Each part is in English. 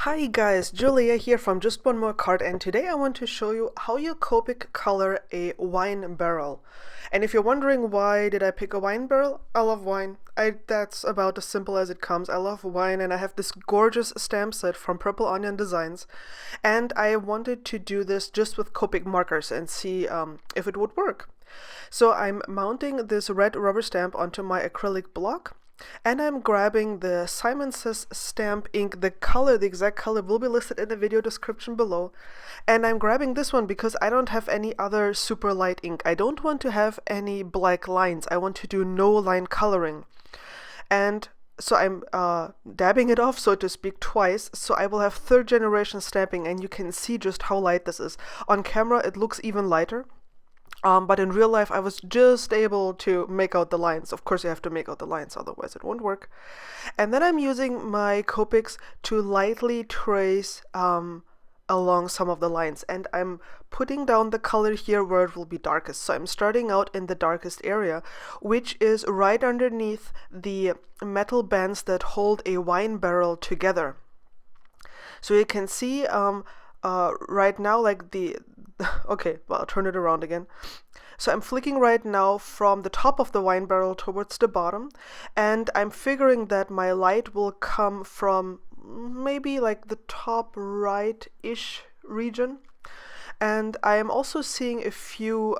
Hi guys, Julia here from Just One More Card, and today I want to show you how you Copic color a wine barrel. And if you're wondering why did I pick a wine barrel, I love wine. That's about as simple as it comes. I love wine and I have this gorgeous stamp set from Purple Onion Designs, and I wanted to do this just with Copic markers and see if it would work. So I'm mounting this red rubber stamp onto my acrylic block. And I'm grabbing the Simon Says stamp ink. The exact color will be listed in the video description below. And I'm grabbing this one because I don't have any other super light ink. I don't want to have any black lines. I want to do no line coloring. And so I'm dabbing it off, so to speak, twice. So I will have third generation stamping, and you can see just how light this is. On camera, it looks even lighter. But in real life, I was just able to make out the lines. Of course, you have to make out the lines, otherwise it won't work. And then I'm using my Copics to lightly trace along some of the lines. And I'm putting down the color here where it will be darkest. So I'm starting out in the darkest area, which is right underneath the metal bands that hold a wine barrel together. So you can see right now, like okay, well, I'll turn it around again. So I'm flicking right now from the top of the wine barrel towards the bottom, and I'm figuring that my light will come from maybe like the top right-ish region. And I am also seeing a few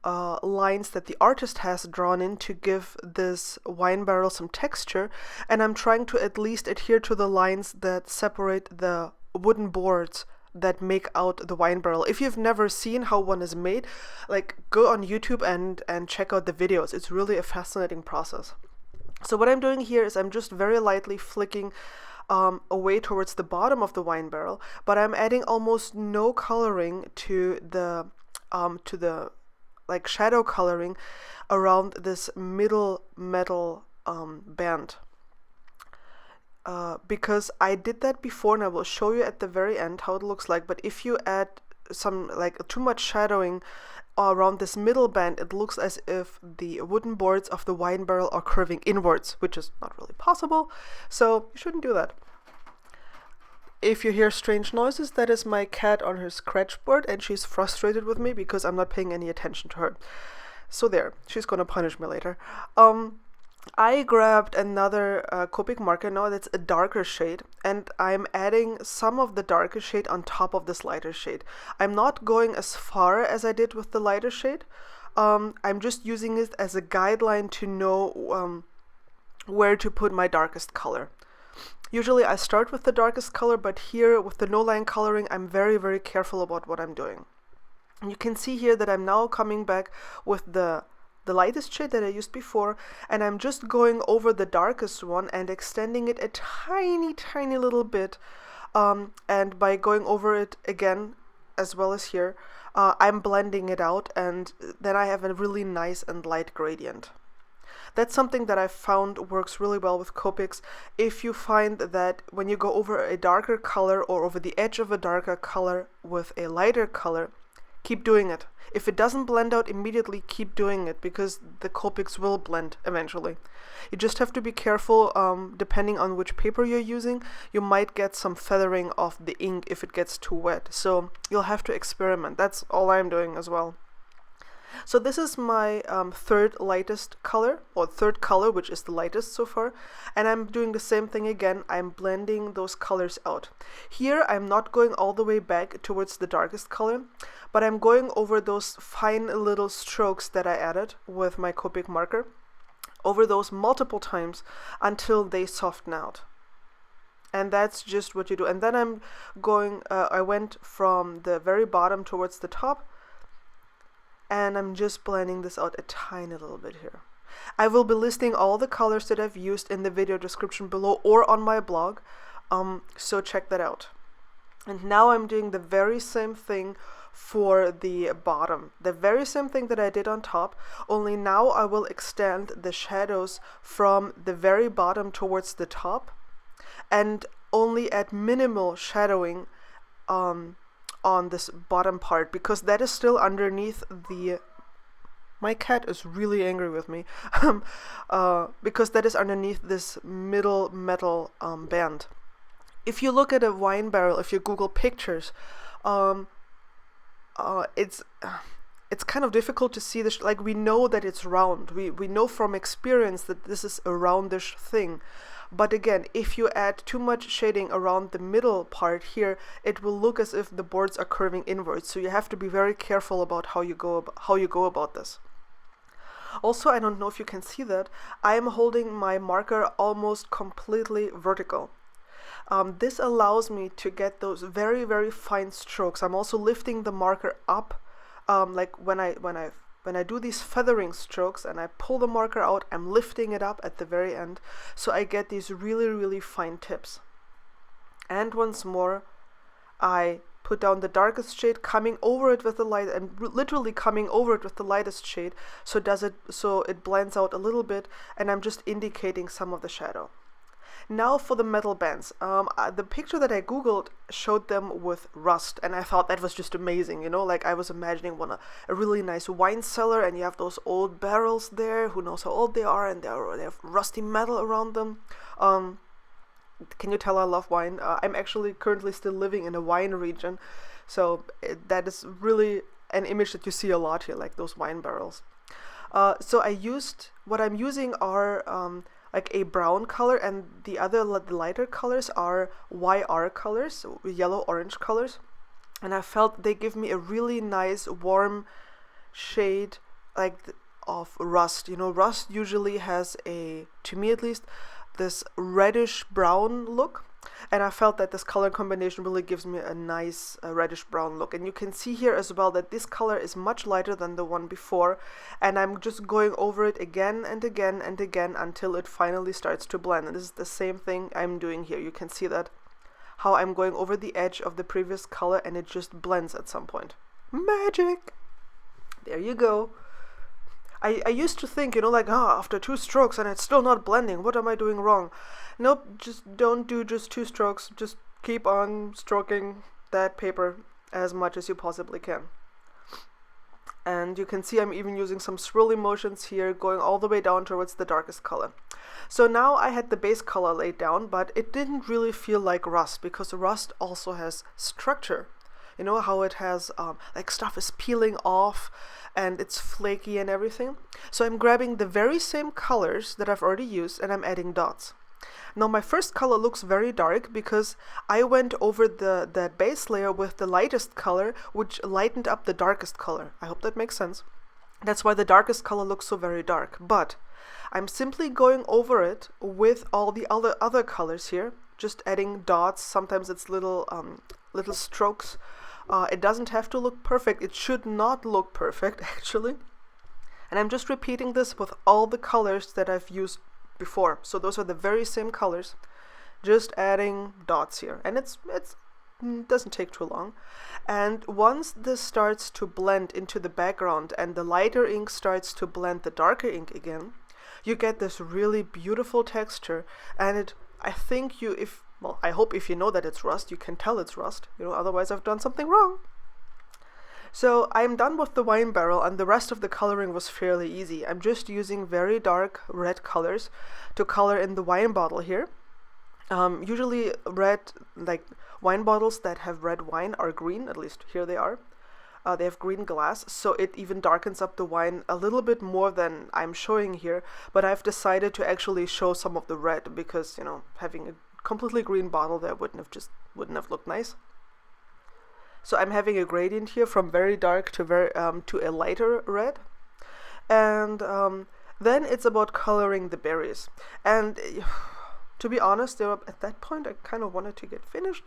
lines that the artist has drawn in to give this wine barrel some texture, and I'm trying to at least adhere to the lines that separate the wooden boards that make out the wine barrel. If you've never seen how one is made, like, go on YouTube and check out the videos. It's really a fascinating process. So what I'm doing here is I'm just very lightly flicking away towards the bottom of the wine barrel, but I'm adding almost no coloring to the like shadow coloring around this middle metal band. Because I did that before, and I will show you at the very end how it looks like. But if you add some, like, too much shadowing around this middle band, it looks as if the wooden boards of the wine barrel are curving inwards, which is not really possible. So you shouldn't do that. If you hear strange noises, that is my cat on her scratch board, and she's frustrated with me because I'm not paying any attention to her. So there, she's gonna punish me later. I grabbed another Copic marker now that's a darker shade, and I'm adding some of the darker shade on top of this lighter shade. I'm not going as far as I did with the lighter shade. I'm just using it as a guideline to know where to put my darkest color. Usually I start with the darkest color, but here with the no line coloring, I'm very, very careful about what I'm doing. And you can see here that I'm now coming back with the lightest shade that I used before, and I'm just going over the darkest one and extending it a tiny, tiny little bit. And by going over it again, as well as here, I'm blending it out, and then I have a really nice and light gradient. That's something that I found works really well with Copics. If you find that when you go over a darker color or over the edge of a darker color with a lighter color, keep doing it. If it doesn't blend out immediately, keep doing it, because the Copics will blend eventually. You just have to be careful, depending on which paper you're using. You might get some feathering of the ink if it gets too wet. So you'll have to experiment. That's all I'm doing as well. So this is my third color, which is the lightest so far, and I'm doing the same thing again. I'm blending those colors out. Here I'm not going all the way back towards the darkest color, but I'm going over those fine little strokes that I added with my Copic marker, over those multiple times until they soften out. And that's just what you do. And then I'm going, I went from the very bottom towards the top, and I'm just blending this out a tiny little bit here. I will be listing all the colors that I've used in the video description below or on my blog, so check that out. And now I'm doing the very same thing for the bottom. The very same thing that I did on top, only now I will extend the shadows from the very bottom towards the top, and only add minimal shadowing on this bottom part, because that is still underneath the My cat is really angry with me because that is underneath this middle metal band. If you look at a wine barrel, if you Google pictures, um, uh, it's it's kind of difficult to see this. Like, we know that it's round. We know from experience that this is a roundish thing. But again, if you add too much shading around the middle part here, it will look as if the boards are curving inwards. So you have to be very careful about how you go about this. Also, I don't know if you can see that, I am holding my marker almost completely vertical. This allows me to get those very, very fine strokes. I'm also lifting the marker up, like when I do these feathering strokes and I pull the marker out, I'm lifting it up at the very end, so I get these really, really fine tips. And once more, I put down the darkest shade, coming over it with the light, and literally coming over it with the lightest shade, so it blends out a little bit, and I'm just indicating some of the shadow. Now for the metal bands. The picture that I googled showed them with rust, and I thought that was just amazing, you know, like I was imagining a really nice wine cellar, and you have those old barrels there, who knows how old they are, and they have rusty metal around them. Can you tell I love wine? I'm actually currently still living in a wine region, so that is really an image that you see a lot here, like those wine barrels. So what I'm using are like a brown color, and the lighter colors are YR colors, so yellow-orange colors. And I felt they give me a really nice warm shade, like of rust. You know, rust usually has to me at least, this reddish brown look, and I felt that this color combination really gives me a nice reddish brown look. And you can see here as well that this color is much lighter than the one before, and I'm just going over it again and again and again until it finally starts to blend. And this is the same thing I'm doing here. You can see that how I'm going over the edge of the previous color, and it just blends at some point. Magic! There you go. I used to think, you know, like, after 2 strokes and it's still not blending, what am I doing wrong? Nope, just don't do just 2 strokes. Just keep on stroking that paper as much as you possibly can. And you can see I'm even using some swirly motions here, going all the way down towards the darkest color. So now I had the base color laid down, but it didn't really feel like rust, because rust also has structure. You know how it has, like, stuff is peeling off and it's flaky and everything. So I'm grabbing the very same colors that I've already used, and I'm adding dots. Now my first color looks very dark because I went over the base layer with the lightest color, which lightened up the darkest color. I hope that makes sense. That's why the darkest color looks so very dark. But I'm simply going over it with all the other colors here, just adding dots. Sometimes it's little strokes. It doesn't have to look perfect. It should not look perfect, actually. And I'm just repeating this with all the colors that I've used before. So those are the very same colors, just adding dots here. And it doesn't take too long. And once this starts to blend into the background and the lighter ink starts to blend the darker ink again, you get this really beautiful texture. And I hope if you know that it's rust, you can tell it's rust. You know, otherwise I've done something wrong. So I'm done with the wine barrel, and the rest of the coloring was fairly easy. I'm just using very dark red colors to color in the wine bottle here. Usually red, like wine bottles that have red wine are green, at least here they are. They have green glass, so it even darkens up the wine a little bit more than I'm showing here. But I've decided to actually show some of the red because, you know, having a completely green bottle there wouldn't have looked nice. So I'm having a gradient here from very dark to a lighter red, and then it's about coloring the berries. And to be honest, at that point I kind of wanted to get finished.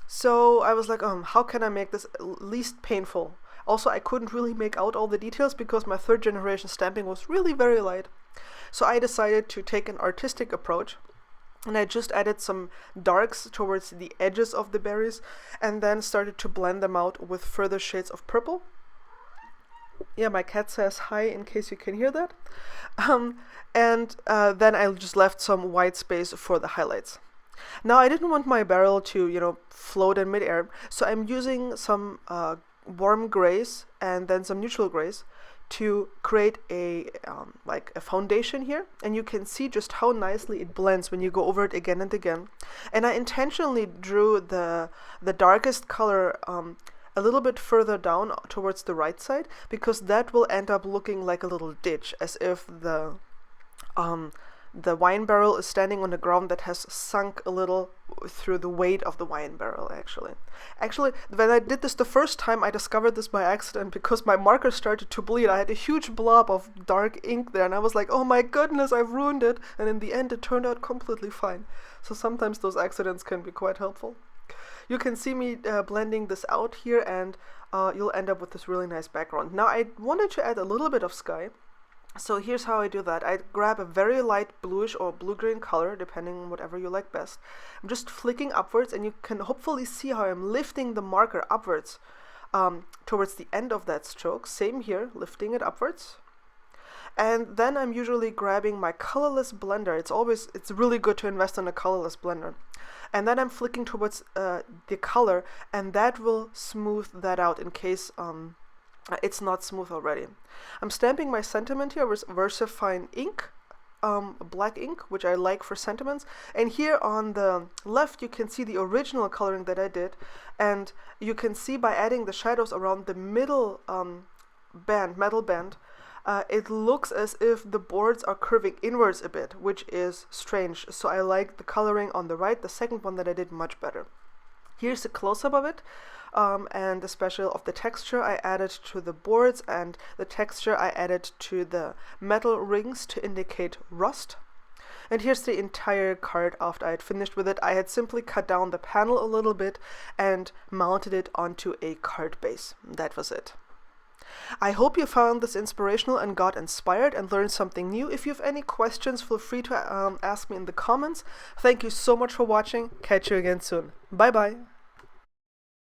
So I was like, how can I make this least painful? Also, I couldn't really make out all the details because my 3rd generation stamping was really very light. So I decided to take an artistic approach. And I just added some darks towards the edges of the berries, and then started to blend them out with further shades of purple. Yeah, my cat says hi in case you can hear that. And then I just left some white space for the highlights. Now I didn't want my barrel to, you know, float in midair, so I'm using some warm grays and then some neutral grays to create a like a foundation here, and you can see just how nicely it blends when you go over it again and again. And I intentionally drew the darkest color a little bit further down towards the right side, because that will end up looking like a little ditch, as if the wine barrel is standing on the ground that has sunk a little through the weight of the wine barrel. Actually, when I did this the first time, I discovered this by accident because my marker started to bleed. I had a huge blob of dark ink there, and I was like, oh my goodness, I've ruined it. And in the end, it turned out completely fine. So sometimes those accidents can be quite helpful. You can see me blending this out here, and you'll end up with this really nice background. Now, I wanted to add a little bit of sky. So here's how I do that. I grab a very light bluish or blue-green color, depending on whatever you like best. I'm just flicking upwards, and you can hopefully see how I'm lifting the marker upwards towards the end of that stroke. Same here, lifting it upwards. And then I'm usually grabbing my colorless blender. It's really good to invest in a colorless blender. And then I'm flicking towards the color, and that will smooth that out in case it's not smooth already. I'm stamping my sentiment here with VersaFine ink, black ink, which I like for sentiments. And here on the left, you can see the original coloring that I did. And you can see by adding the shadows around the middle metal band, it looks as if the boards are curving inwards a bit, which is strange. So I like the coloring on the right, the second one that I did, much better. Here's a close-up of it, and especially of the texture I added to the boards, and the texture I added to the metal rings to indicate rust. And here's the entire card after I had finished with it. I had simply cut down the panel a little bit and mounted it onto a card base. That was it. I hope you found this inspirational and got inspired and learned something new. If you have any questions, feel free to ask me in the comments. Thank you so much for watching. Catch you again soon. Bye bye.